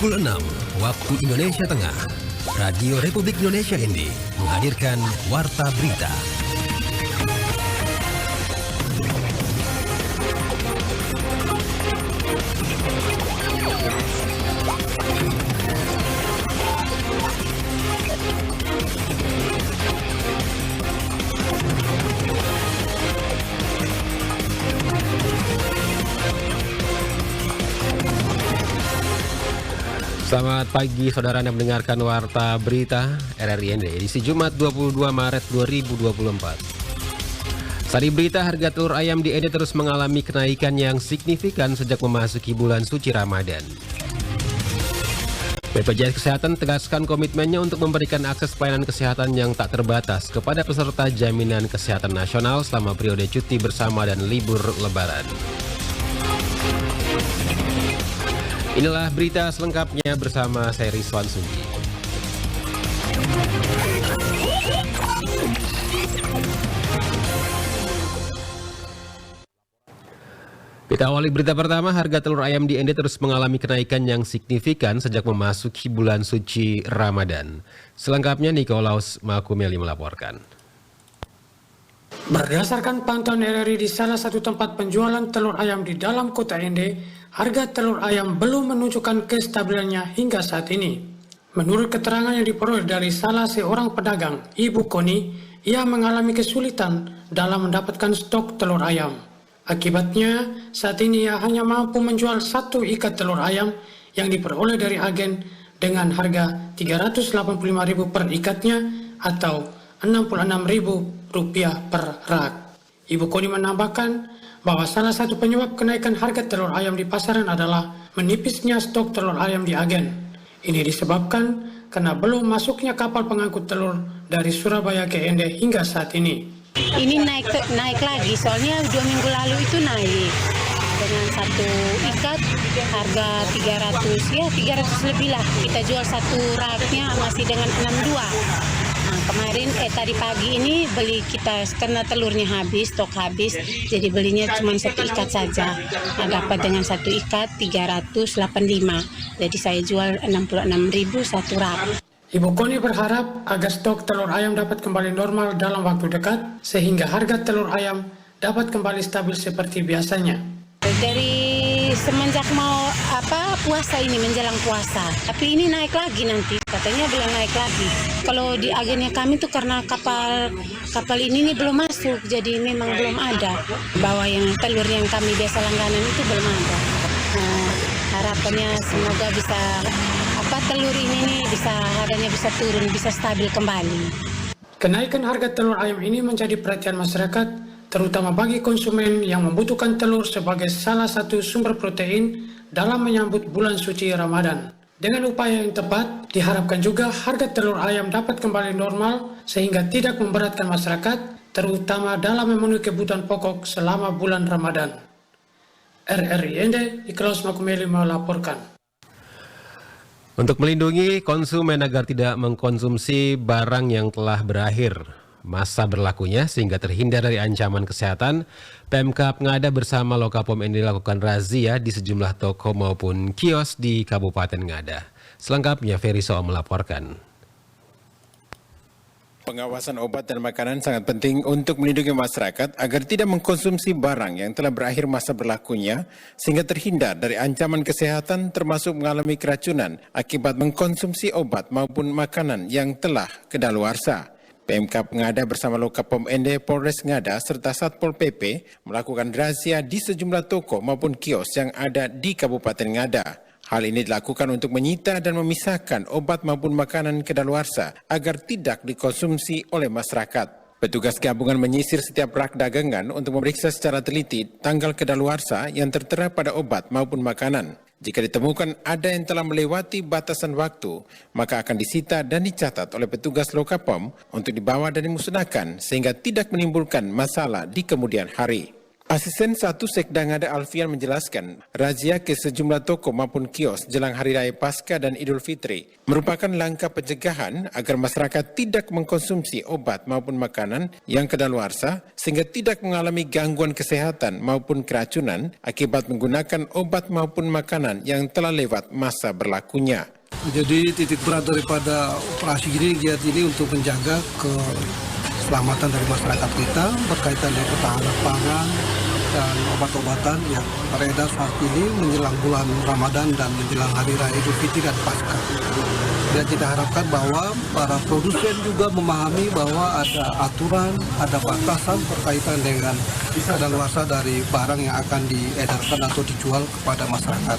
Pukul 6 waktu Indonesia Tengah, Radio Republik Indonesia ini menghadirkan Warta Berita. Selamat pagi saudara, Anda mendengarkan Warta Berita RRIND edisi Jumat 22 Maret 2024. Sari berita, harga telur ayam di ND terus mengalami kenaikan yang signifikan sejak memasuki bulan suci Ramadan. BPJS Kesehatan tegaskan komitmennya untuk memberikan akses pelayanan kesehatan yang tak terbatas kepada peserta Jaminan Kesehatan Nasional selama periode cuti bersama dan libur Lebaran. Inilah berita selengkapnya bersama saya Rizwan Sunji. Kita awali berita pertama, harga telur ayam di ND terus mengalami kenaikan yang signifikan sejak memasuki bulan suci Ramadan. Selengkapnya Nikolaus Makumeli melaporkan. Berdasarkan pantauan RRI di salah satu tempat penjualan telur ayam di dalam kota ND, harga telur ayam belum menunjukkan kestabilannya hingga saat ini. Menurut keterangan yang diperoleh dari salah seorang pedagang, Ibu Koni, ia mengalami kesulitan dalam mendapatkan stok telur ayam. Akibatnya, saat ini ia hanya mampu menjual satu ikat telur ayam yang diperoleh dari agen dengan harga Rp385.000 per ikatnya atau Rp66.000 per rak. Ibu Koni menambahkan bahwa salah satu penyebab kenaikan harga telur ayam di pasaran adalah menipisnya stok telur ayam di agen. Ini disebabkan karena belum masuknya kapal pengangkut telur dari Surabaya ke ND hingga saat ini. Ini naik lagi, soalnya 2 minggu lalu itu naik dengan satu ikat harga 300 lebih lah. Kita jual satu raknya masih dengan 62. Nah, kemarin tadi pagi ini beli kita karena telurnya habis, stok habis, jadi belinya cuma satu ikat saja. Nah, dapat dengan satu ikat 385. Jadi saya jual 66.000 satu rak. Ibu Koni berharap agar stok telur ayam dapat kembali normal dalam waktu dekat sehingga harga telur ayam dapat kembali stabil seperti biasanya. Dari semenjak mau puasa ini menjelang puasa, tapi ini naik lagi nanti, katanya belum naik lagi. Kalau di agennya kami tuh karena kapal ini belum masuk, jadi memang belum ada. Bahwa yang telur yang kami biasa langganan itu belum ada. Nah, harapannya semoga bisa telur ini nih bisa harganya bisa turun, bisa stabil kembali. Kenaikan harga telur ayam ini menjadi perhatian masyarakat, terutama bagi konsumen yang membutuhkan telur sebagai salah satu sumber protein dalam menyambut bulan suci Ramadan. Dengan upaya yang tepat, diharapkan juga harga telur ayam dapat kembali normal sehingga tidak memberatkan masyarakat, terutama dalam memenuhi kebutuhan pokok selama bulan Ramadan. RRIND, Nikolaus Makumeli melaporkan. Untuk melindungi konsumen agar tidak mengkonsumsi barang yang telah berakhir masa berlakunya sehingga terhindar dari ancaman kesehatan, Pemkab Ngada bersama Lokapom ND lakukan razia di sejumlah toko maupun kios di Kabupaten Ngada. Selengkapnya Ferry Soa melaporkan. Pengawasan obat dan makanan sangat penting untuk melindungi masyarakat agar tidak mengkonsumsi barang yang telah berakhir masa berlakunya sehingga terhindar dari ancaman kesehatan termasuk mengalami keracunan akibat mengkonsumsi obat maupun makanan yang telah kedaluarsa. Pemkab Ngada bersama Lokapom ND Polres Ngada serta Satpol PP melakukan razia di sejumlah toko maupun kios yang ada di Kabupaten Ngada. Hal ini dilakukan untuk menyita dan memisahkan obat maupun makanan kedaluarsa agar tidak dikonsumsi oleh masyarakat. Petugas gabungan menyisir setiap rak dagangan untuk memeriksa secara teliti tanggal kedaluarsa yang tertera pada obat maupun makanan. Jika ditemukan ada yang telah melewati batasan waktu, maka akan disita dan dicatat oleh petugas Lokapom untuk dibawa dan dimusnahkan sehingga tidak menimbulkan masalah di kemudian hari. Asisten 1 Sekda Ngada Alfian menjelaskan, razia ke sejumlah toko maupun kios jelang Hari Raya Paskah dan Idul Fitri merupakan langkah pencegahan agar masyarakat tidak mengkonsumsi obat maupun makanan yang kadaluarsa sehingga tidak mengalami gangguan kesehatan maupun keracunan akibat menggunakan obat maupun makanan yang telah lewat masa berlakunya. Jadi titik berat daripada operasi ini giat ini untuk menjaga keselamatan dari masyarakat kita berkaitan dengan ketahanan pangan dan obat-obatan yang beredar saat ini menjelang bulan Ramadan dan menjelang Hari Raya Idul Fitri dan Paskah. Dan kita harapkan bahwa para produsen juga memahami bahwa ada aturan, ada batasan berkaitan dengan kadaluarsa dari barang yang akan diedarkan atau dijual kepada masyarakat.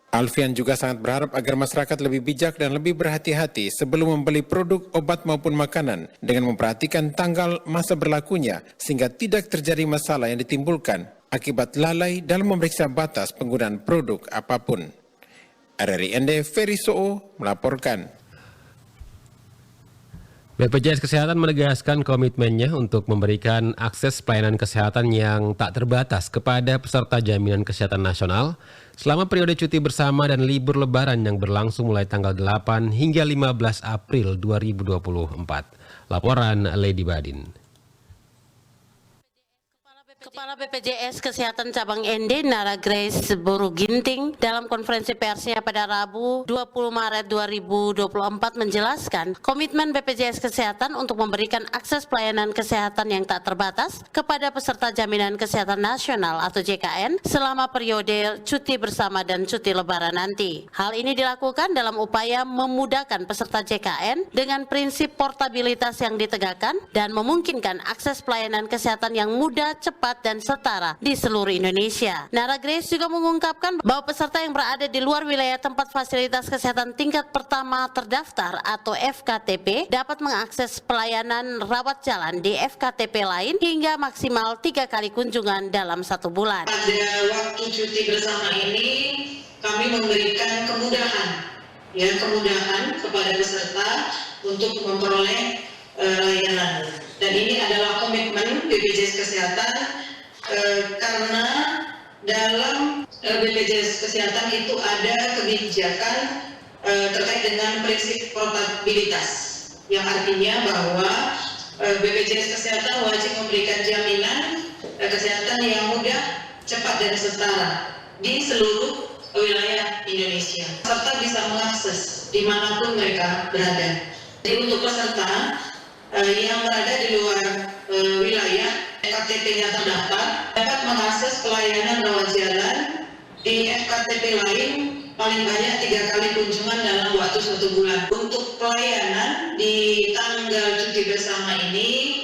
Alfian juga sangat berharap agar masyarakat lebih bijak dan lebih berhati-hati sebelum membeli produk obat maupun makanan dengan memperhatikan tanggal masa berlakunya sehingga tidak terjadi masalah yang ditimbulkan akibat lalai dalam memeriksa batas penggunaan produk apapun. RRI ND Ferry Soo melaporkan. BPJS Kesehatan menegaskan komitmennya untuk memberikan akses pelayanan kesehatan yang tak terbatas kepada peserta jaminan kesehatan nasional selama periode cuti bersama dan libur lebaran yang berlangsung mulai tanggal 8 hingga 15 April 2024. Laporan Lady Badin. Kepala BPJS Kesehatan Cabang ND Nara Grace Boruginting dalam konferensi persnya pada Rabu 20 Maret 2024 menjelaskan komitmen BPJS Kesehatan untuk memberikan akses pelayanan kesehatan yang tak terbatas kepada peserta Jaminan Kesehatan Nasional atau JKN selama periode cuti bersama dan cuti lebaran nanti. Hal ini dilakukan dalam upaya memudahkan peserta JKN dengan prinsip portabilitas yang ditegakkan dan memungkinkan akses pelayanan kesehatan yang mudah, cepat, dan setara di seluruh Indonesia. Nara Grace juga mengungkapkan bahwa peserta yang berada di luar wilayah tempat fasilitas kesehatan tingkat pertama terdaftar atau FKTP dapat mengakses pelayanan rawat jalan di FKTP lain hingga maksimal 3 kali kunjungan dalam 1 bulan. Pada waktu cuti bersama ini kami memberikan kemudahan kepada peserta untuk memperoleh layanan. Dan ini adalah komitmen BPJS Kesehatan karena dalam BPJS Kesehatan itu ada kebijakan terkait dengan prinsip portabilitas yang artinya bahwa BPJS Kesehatan wajib memberikan jaminan kesehatan yang mudah, cepat, dan setara di seluruh wilayah Indonesia. Peserta bisa mengakses dimanapun mereka berada. Jadi untuk peserta yang berada di luar wilayah FKTP-nya terdaftar dapat mengakses pelayanan rawat jalan di FKTP lain paling banyak 3 kali kunjungan dalam waktu 1 bulan. Untuk pelayanan di tanggal cuti bersama ini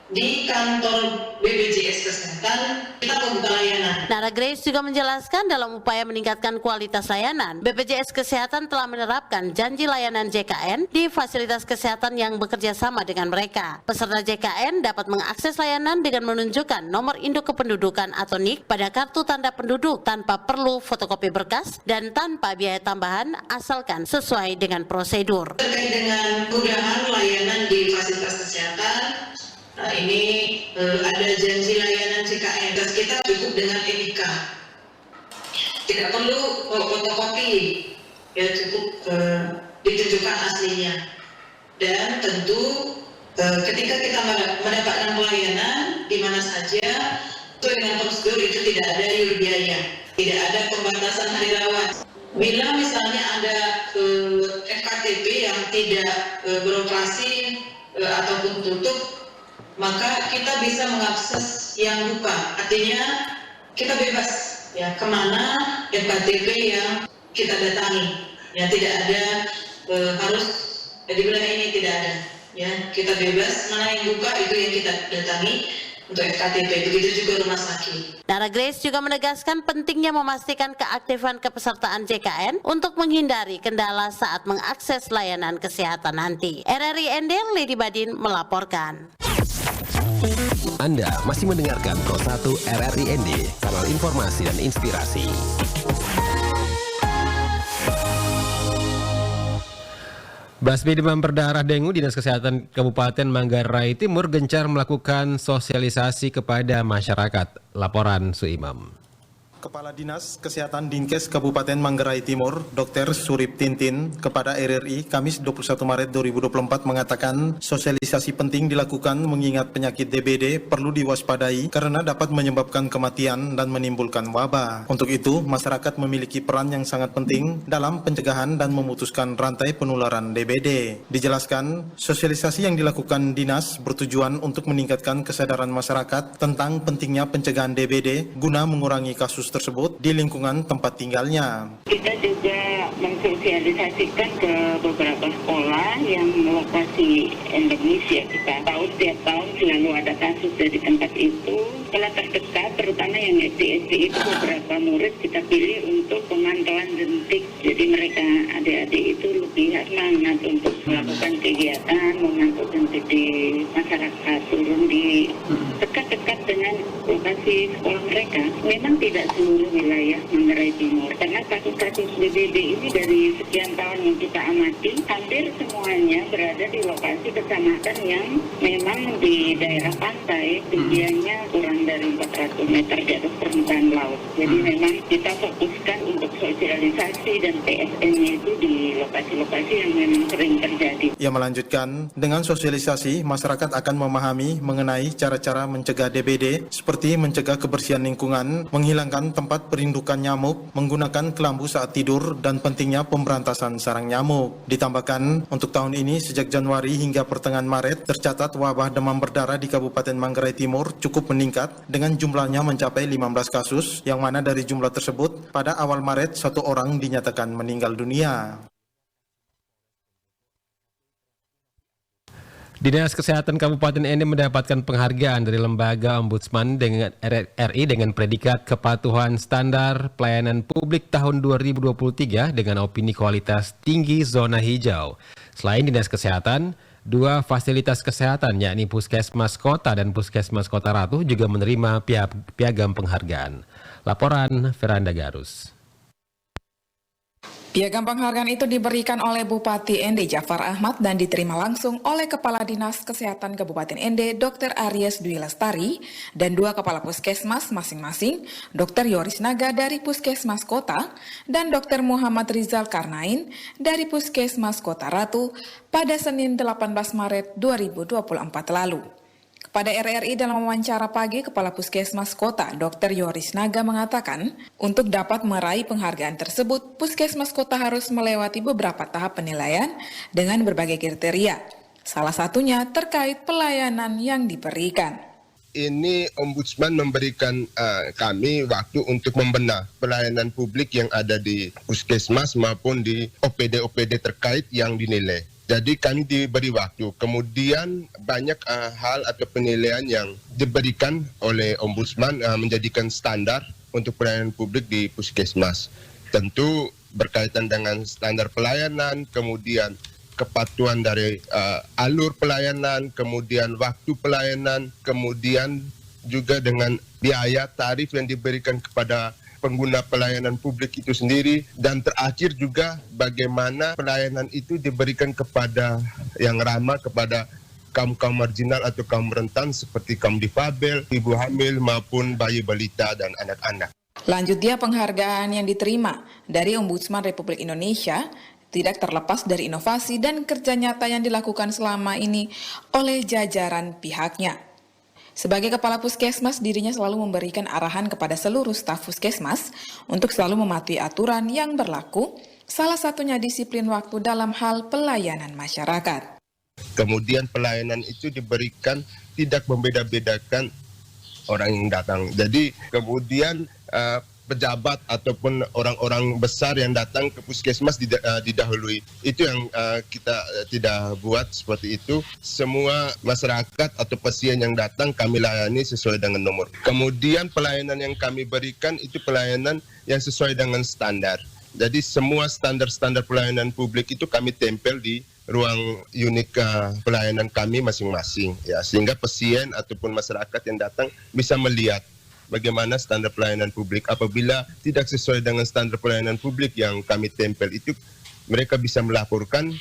di kantor BPJS Kesehatan kita membuka layanan. Nara Grace juga menjelaskan dalam upaya meningkatkan kualitas layanan, BPJS Kesehatan telah menerapkan janji layanan JKN di fasilitas kesehatan yang bekerja sama dengan mereka. Peserta JKN dapat mengakses layanan dengan menunjukkan nomor induk kependudukan atau NIK pada kartu tanda penduduk tanpa perlu fotokopi berkas dan tanpa biaya tambahan asalkan sesuai dengan prosedur. Terkait dengan kemudahan layanan di fasilitas kesehatan, nah ini ada janji layanan JKN, kita cukup dengan NIK, tidak perlu fotokopi, ya cukup ditunjukkan aslinya. Dan tentu ketika kita mendapatkan pelayanan di mana saja, sesuai dengan prosedur itu tidak ada iur biaya, tidak ada pembatasan hari rawat. Bila misalnya ada FKTP yang tidak beroperasi ataupun tutup, maka kita bisa mengakses yang buka, artinya kita bebas ya kemana FKTP yang kita datangi, ya tidak ada harus di wilayah ini, tidak ada, ya kita bebas mana yang buka itu yang kita datangi untuk FKTP, begitu juga rumah sakit. Nara Grace juga menegaskan pentingnya memastikan keaktifan kepesertaan JKN untuk menghindari kendala saat mengakses layanan kesehatan nanti. RRI ND Lady Badin melaporkan. Anda masih mendengarkan Pro 1 RRI ND, kanal informasi dan inspirasi. Basmi demam berdarah dengue, Dinas Kesehatan Kabupaten Manggarai Timur gencar melakukan sosialisasi kepada masyarakat. Laporan Suimam. Kepala Dinas Kesehatan Dinkes Kabupaten Manggarai Timur, Dr. Surip Tintin, kepada RRI Kamis 21 Maret 2024 mengatakan sosialisasi penting dilakukan mengingat penyakit DBD perlu diwaspadai karena dapat menyebabkan kematian dan menimbulkan wabah. Untuk itu, masyarakat memiliki peran yang sangat penting dalam pencegahan dan memutuskan rantai penularan DBD. Dijelaskan, sosialisasi yang dilakukan Dinas bertujuan untuk meningkatkan kesadaran masyarakat tentang pentingnya pencegahan DBD guna mengurangi kasus tersebut di lingkungan tempat tinggalnya. Kita juga mensosialisasikan ke beberapa sekolah yang lokasi endemis ya. Kita tahu setiap tahun selalu ada kasus dari tempat itu. Sekolah terdekat, terutama yang SD itu beberapa murid kita pilih untuk pemantauan jentik. Jadi mereka adik-adik itu lebih semangat untuk melakukan kegiatan memantau jentik di masyarakat, turun di dekat-dekat dengan lokasi sekolah mereka. Memang tidak seluruh wilayah Manggarai Timur, karena kasus-kasus DBD ini dari sekian tahun yang kita amati, hampir semuanya berada di lokasi kecamatan yang memang di daerah pantai, tinggiannya kurang dari 400 meter di atas permukaan laut. Jadi memang kita fokuskan untuk sosialisasi dan PSN-nya itu di lokasi-lokasi yang memang sering terjadi. Ia melanjutkan, dengan sosialisasi, masyarakat akan memahami mengenai cara-cara mencegah DBD, seperti mencegah kebersihan lingkungan, menghilangkan tempat perindukan nyamuk, menggunakan kelambu saat tidur, dan pentingnya pemberantasan sarang nyamuk. Ditambahkan, untuk tahun ini sejak Januari hingga pertengahan Maret, tercatat wabah demam berdarah di Kabupaten Manggarai Timur cukup meningkat dengan jumlahnya mencapai 15 kasus, yang mana dari jumlah tersebut, pada awal Maret 1 orang dinyatakan meninggal dunia. Dinas Kesehatan Kabupaten ND mendapatkan penghargaan dari Lembaga Ombudsman dengan RI dengan predikat kepatuhan standar pelayanan publik tahun 2023 dengan opini kualitas tinggi zona hijau. Selain Dinas Kesehatan, 2 fasilitas kesehatan yakni Puskesmas Kota dan Puskesmas Kota Ratu juga menerima piagam penghargaan. Laporan Veranda Garus. Piagam penghargaan itu diberikan oleh Bupati ND Jafar Ahmad dan diterima langsung oleh Kepala Dinas Kesehatan Kabupaten ND Dr. Aries Dwi Lestari dan 2 Kepala Puskesmas masing-masing, Dr. Yoris Naga dari Puskesmas Kota dan Dr. Muhammad Rizal Karnain dari Puskesmas Kota Ratu pada Senin 18 Maret 2024 lalu. Pada RRI dalam wawancara pagi, Kepala Puskesmas Kota, Dr. Yoris Naga mengatakan, untuk dapat meraih penghargaan tersebut, Puskesmas Kota harus melewati beberapa tahap penilaian dengan berbagai kriteria. Salah satunya terkait pelayanan yang diberikan. Ini Ombudsman memberikan kami waktu untuk membenah pelayanan publik yang ada di Puskesmas maupun di OPD-OPD terkait yang dinilai. Jadi kami diberi waktu, kemudian banyak hal atau penilaian yang diberikan oleh Ombudsman menjadikan standar untuk pelayanan publik di Puskesmas. Tentu berkaitan dengan standar pelayanan, kemudian kepatuhan dari alur pelayanan, kemudian waktu pelayanan, kemudian juga dengan biaya tarif yang diberikan kepada pengguna pelayanan publik itu sendiri, dan terakhir juga bagaimana pelayanan itu diberikan kepada yang ramah kepada kaum-kaum marginal atau kaum rentan seperti kaum difabel, ibu hamil maupun bayi balita dan anak-anak. Lanjut dia, penghargaan yang diterima dari Ombudsman Republik Indonesia tidak terlepas dari inovasi dan kerja nyata yang dilakukan selama ini oleh jajaran pihaknya. Sebagai Kepala Puskesmas, dirinya selalu memberikan arahan kepada seluruh staf Puskesmas untuk selalu mematuhi aturan yang berlaku, salah satunya disiplin waktu dalam hal pelayanan masyarakat. Kemudian pelayanan itu diberikan tidak membeda-bedakan orang yang datang. Jadi kemudian pejabat ataupun orang-orang besar yang datang ke Puskesmas didahului. Itu yang kita tidak buat seperti itu. Semua masyarakat atau pasien yang datang kami layani sesuai dengan nomor. Kemudian pelayanan yang kami berikan itu pelayanan yang sesuai dengan standar. Jadi semua standar-standar pelayanan publik itu kami tempel di ruang unit pelayanan kami masing-masing. Ya, sehingga pasien ataupun masyarakat yang datang bisa melihat bagaimana standar pelayanan publik. Apabila tidak sesuai dengan standar pelayanan publik yang kami tempel itu, mereka bisa melaporkan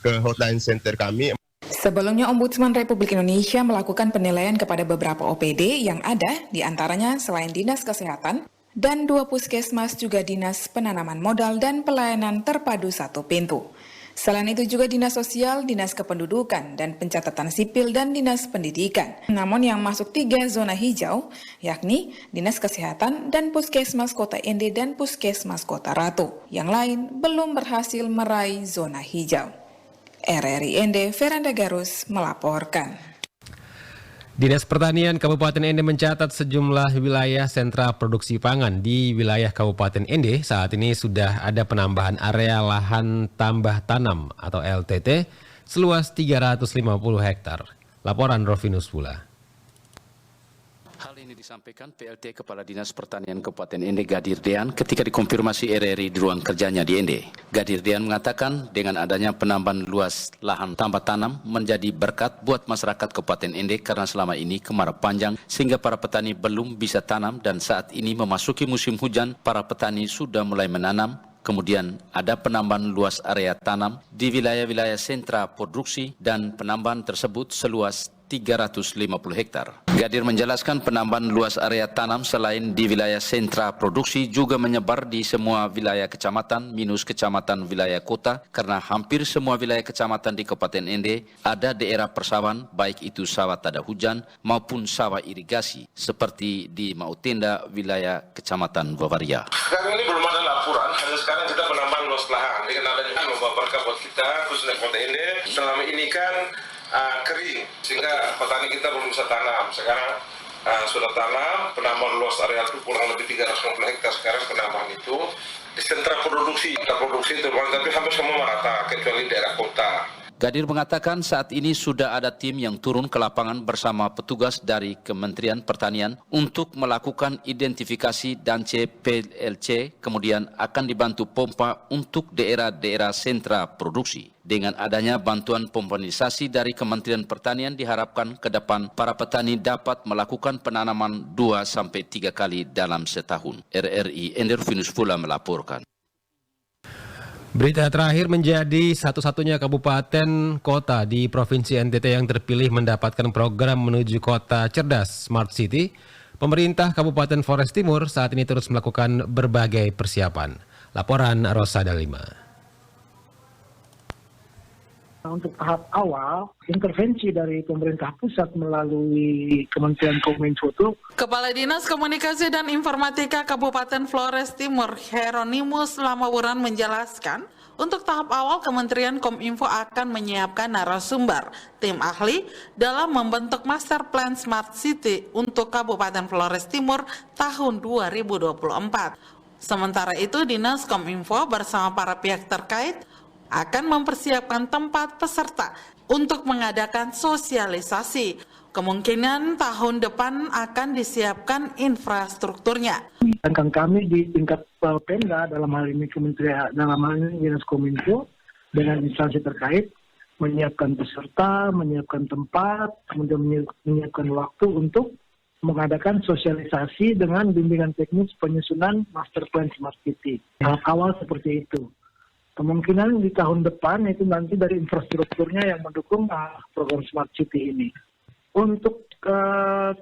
ke hotline center kami. Sebelumnya, Ombudsman Republik Indonesia melakukan penilaian kepada beberapa OPD yang ada, diantaranya selain Dinas Kesehatan, dan 2 puskesmas juga Dinas Penanaman Modal dan Pelayanan Terpadu 1 Pintu. Selain itu juga Dinas Sosial, Dinas Kependudukan, dan Pencatatan Sipil, dan Dinas Pendidikan. Namun yang masuk 3 zona hijau, yakni Dinas Kesehatan dan Puskesmas Kota Ende dan Puskesmas Kota Ratu. Yang lain belum berhasil meraih zona hijau. RRI Ende, Veranda Garus melaporkan. Dinas Pertanian Kabupaten Ende mencatat sejumlah wilayah sentra produksi pangan di wilayah Kabupaten Ende saat ini sudah ada penambahan area lahan tambah tanam atau LTT seluas 350 hektar. Laporan Rovinus Pula. Hal ini disampaikan PLT Kepala Dinas Pertanian Kabupaten Ende Gadir Dean ketika dikonfirmasi RRI di ruang kerjanya di Ende. Gadir Dean mengatakan dengan adanya penambahan luas lahan tambah tanam menjadi berkat buat masyarakat Kabupaten Ende karena selama ini kemarau panjang sehingga para petani belum bisa tanam dan saat ini memasuki musim hujan para petani sudah mulai menanam. Kemudian ada penambahan luas area tanam di wilayah-wilayah sentra produksi dan penambahan tersebut seluas 350 hektar. Gadir menjelaskan penambahan luas area tanam selain di wilayah sentra produksi juga menyebar di semua wilayah kecamatan minus kecamatan wilayah kota karena hampir semua wilayah kecamatan di Kabupaten Ende ada daerah persawahan baik itu sawah tada hujan maupun sawah irigasi seperti di Mautenda wilayah kecamatan Bavaria. Sekarang ini belum ada laporan, hanya sekarang kita penambahan luas lahan. Dengan adanya membabarkan buat kita khususnya Kota Ende selama ini kan kering sehingga petani kita belum bisa tanam. Sekarang sudah tanam, penambahan luas area itu kurang lebih 350 hektar sekarang penambahan itu di sentra produksi. Produksi itu tapi hampir semua merata kecuali daerah kota. Gadir mengatakan saat ini sudah ada tim yang turun ke lapangan bersama petugas dari Kementerian Pertanian untuk melakukan identifikasi dan CPLC, kemudian akan dibantu pompa untuk daerah-daerah sentra produksi. Dengan adanya bantuan pomponisasi dari Kementerian Pertanian diharapkan ke depan para petani dapat melakukan penanaman 2-3 kali dalam setahun. RRI Ender Finus Pula melaporkan. Berita terakhir menjadi satu-satunya kabupaten kota di Provinsi NTT yang terpilih mendapatkan program menuju kota cerdas Smart City. Pemerintah Kabupaten Flores Timur saat ini terus melakukan berbagai persiapan. Laporan Rosada 5. Untuk tahap awal, intervensi dari pemerintah pusat melalui Kementerian Kominfo itu. Kepala Dinas Komunikasi dan Informatika Kabupaten Flores Timur, Hieronymus Lamawuran menjelaskan, untuk tahap awal Kementerian Kominfo akan menyiapkan narasumber, tim ahli dalam membentuk Master Plan Smart City untuk Kabupaten Flores Timur tahun 2024. Sementara itu, Dinas Kominfo bersama para pihak terkait akan mempersiapkan tempat peserta untuk mengadakan sosialisasi. Kemungkinan tahun depan akan disiapkan infrastrukturnya. Sedangkan kami di tingkat Pemda dalam hal ini Kementerian, dalam hal ini Dinas Kominfo dengan instansi terkait menyiapkan peserta, menyiapkan tempat, kemudian menyiapkan waktu untuk mengadakan sosialisasi dengan bimbingan teknis penyusunan Master Plan Smart City. Tahap awal seperti itu. Kemungkinan di tahun depan itu nanti dari infrastrukturnya yang mendukung program Smart City ini. Untuk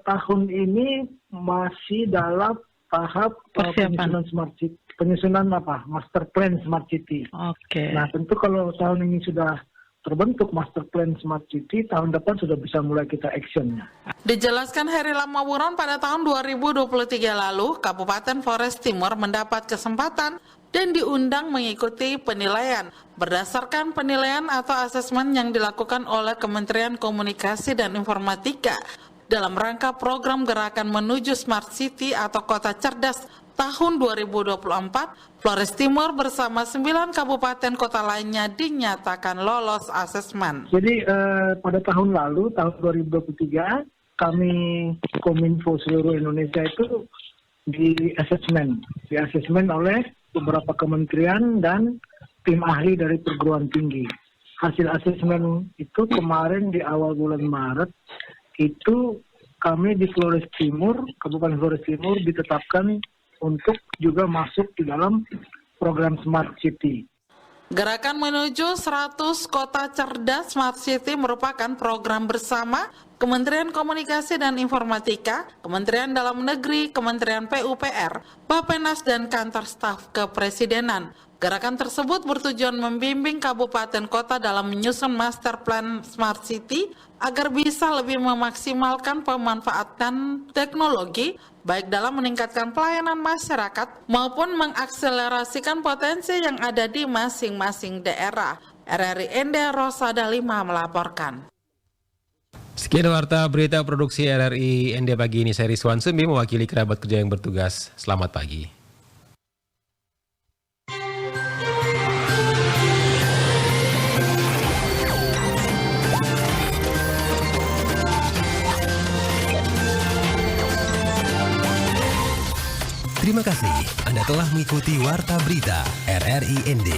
tahun ini masih dalam tahap penyusunan Smart City, Master Plan Smart City. Oke. Nah tentu kalau tahun ini sudah terbentuk Master Plan Smart City, tahun depan sudah bisa mulai kita actionnya. Dijelaskan Heri Lamawuran pada tahun 2023 lalu, Kabupaten Flores Timur mendapat kesempatan dan diundang mengikuti penilaian. Berdasarkan penilaian atau asesmen yang dilakukan oleh Kementerian Komunikasi dan Informatika dalam rangka program gerakan menuju Smart City atau Kota Cerdas tahun 2024, Flores Timur bersama 9 kabupaten kota lainnya dinyatakan lolos asesmen. Jadi pada tahun lalu, tahun 2023, kami Kominfo seluruh Indonesia itu di asesmen oleh beberapa kementerian dan tim ahli dari perguruan tinggi. Hasil asesmen itu kemarin di awal bulan Maret, itu kami di Flores Timur, Kabupaten Flores Timur ditetapkan untuk juga masuk di dalam program Smart City. Gerakan menuju 100 kota cerdas Smart City merupakan program bersama Kementerian Komunikasi dan Informatika, Kementerian Dalam Negeri, Kementerian PUPR, Bappenas, dan Kantor Staf Kepresidenan. Gerakan tersebut bertujuan membimbing kabupaten kota dalam menyusun master plan Smart City agar bisa lebih memaksimalkan pemanfaatan teknologi baik dalam meningkatkan pelayanan masyarakat maupun mengakselerasikan potensi yang ada di masing-masing daerah. RRI Ende Rosada 5 melaporkan. Sekian warta berita produksi RRI ND pagi ini. Saya Rizwan Sumbi mewakili kerabat kerja yang bertugas. Selamat pagi. Terima kasih Anda telah mengikuti Warta Berita RRI ND.